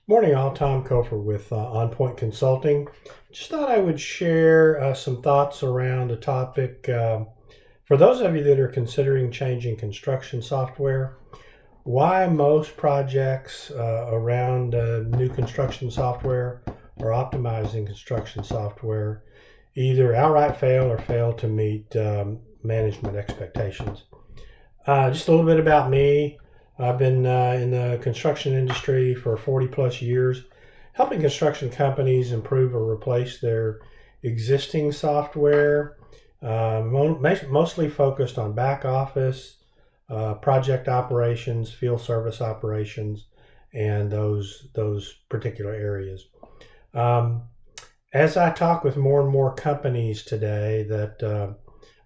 Morning, all. Tom Cofer with OnPoint Consulting. Just thought I would share some thoughts around a topic. For those of you that are considering changing construction software, why most projects around new construction software or optimizing construction software either outright fail or fail to meet management expectations. Just a little bit about me. I've been in the construction industry for 40 plus years, helping construction companies improve or replace their existing software, mostly focused on back office, project operations, field service operations, and those particular areas. As I talk with more and more companies today that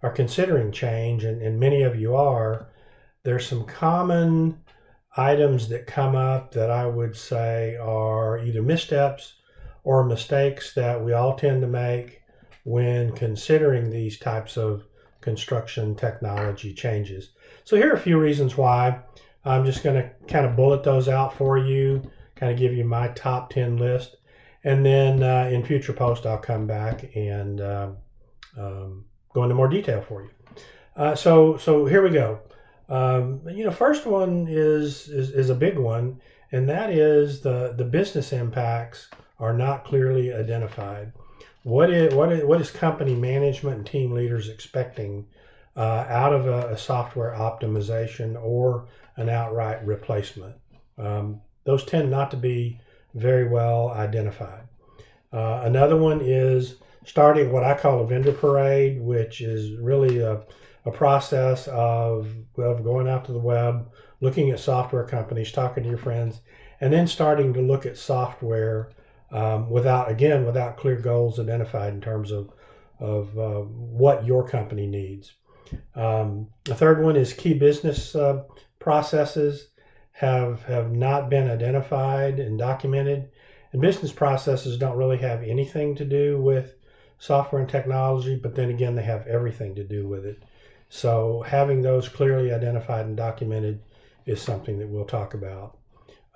are considering change, and many of you are, there's some common items that come up that I would say are either missteps or mistakes that we all tend to make when considering these types of construction technology changes. So here are a few reasons why. I'm just going to kind of bullet those out for you, kind of give you my top 10 list. And then in future posts, I'll come back and go into more detail for you. So here we go. First one is a big one, and that is the business impacts are not clearly identified. What is company management and team leaders expecting out of a software optimization or an outright replacement? Those tend not to be very well identified. Another one is starting what I call a vendor parade, which is really a process of going out to the web, looking at software companies, talking to your friends, and then starting to look at software without clear goals identified in terms of what your company needs. The third one is key business processes have not been identified and documented, and business processes don't really have anything to do with software and technology, but then again, they have everything to do with it. So having those clearly identified and documented is something that we'll talk about.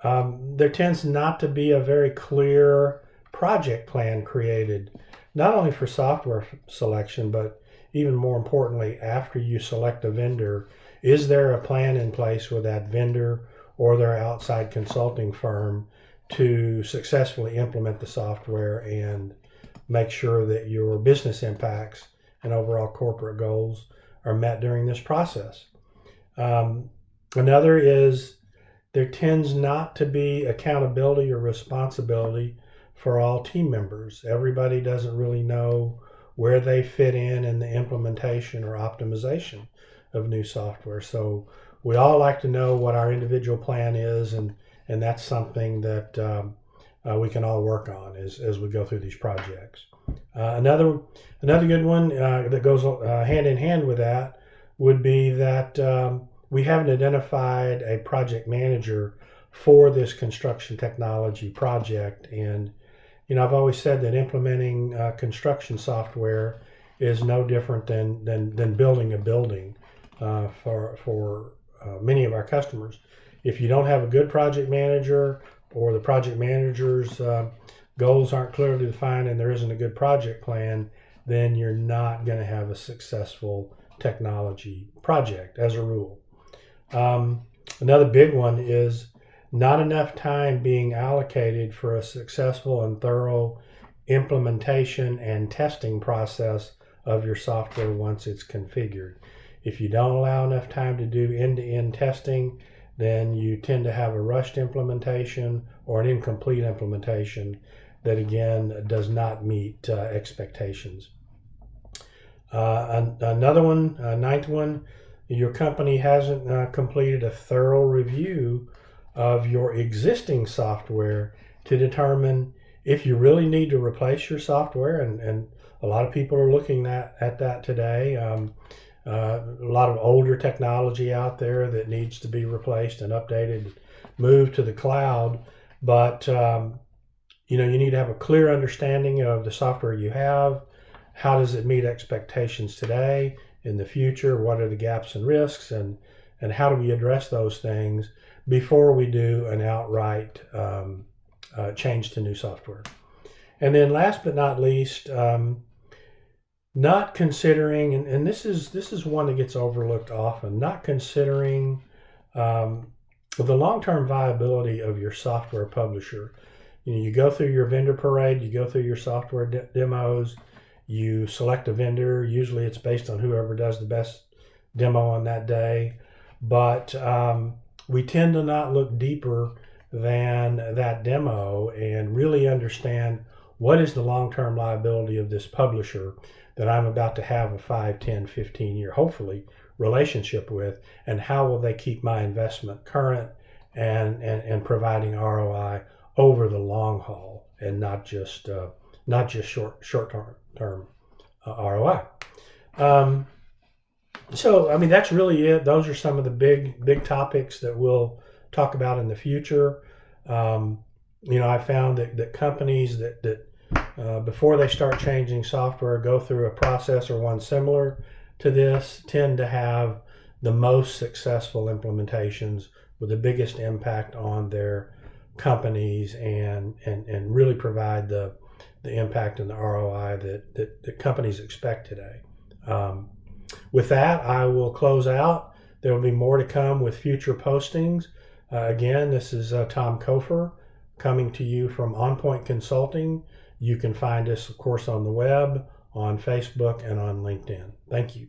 There tends not to be a very clear project plan created, not only for software selection, but even more importantly, after you select a vendor, is there a plan in place with that vendor or their outside consulting firm to successfully implement the software and make sure that your business impacts and overall corporate goals are met during this process. Another is there tends not to be accountability or responsibility for all team members. Everybody doesn't really know where they fit in the implementation or optimization of new software. So we all like to know what our individual plan is, and that's something that we can all work on as we go through these projects. Another good one that goes hand in hand with that would be that we haven't identified a project manager for this construction technology project. And I've always said that implementing construction software is no different than building a building for many of our customers. If you don't have a good project manager, or the project manager's goals aren't clearly defined and there isn't a good project plan, then you're not going to have a successful technology project as a rule. Another big one is not enough time being allocated for a successful and thorough implementation and testing process of your software once it's configured. If you don't allow enough time to do end-to-end testing, then you tend to have a rushed implementation or an incomplete implementation that again does not meet expectations. Another one, ninth one, your company hasn't completed a thorough review of your existing software to determine if you really need to replace your software, and a lot of people are looking at that today. A lot of older technology out there that needs to be replaced and updated, moved to the cloud. But you need to have a clear understanding of the software you have. How does it meet expectations today, in the future? What are the gaps and risks, and how do we address those things before we do an outright change to new software. And then last but not least, not considering, and this is one that gets overlooked often, not considering the long-term viability of your software publisher. You go through your vendor parade, you go through your software demos, you select a vendor. Usually it's based on whoever does the best demo on that day. But we tend to not look deeper than that demo and really understand what is the long-term liability of this publisher that I'm about to have a 5, 10, 15 year, hopefully, relationship with, and how will they keep my investment current and providing ROI over the long haul and not just short term ROI. So, I mean, that's really it. Those are some of the big topics that we'll talk about in the future. I found that companies that before they start changing software go through a process or one similar to this tend to have the most successful implementations with the biggest impact on their companies and really provide the impact and the ROI that companies expect today. With that, I will close out. There will be more to come with future postings. Again, this is Tom Cofer coming to you from OnPoint Consulting. You can find us, of course, on the web, on Facebook, and on LinkedIn. Thank you.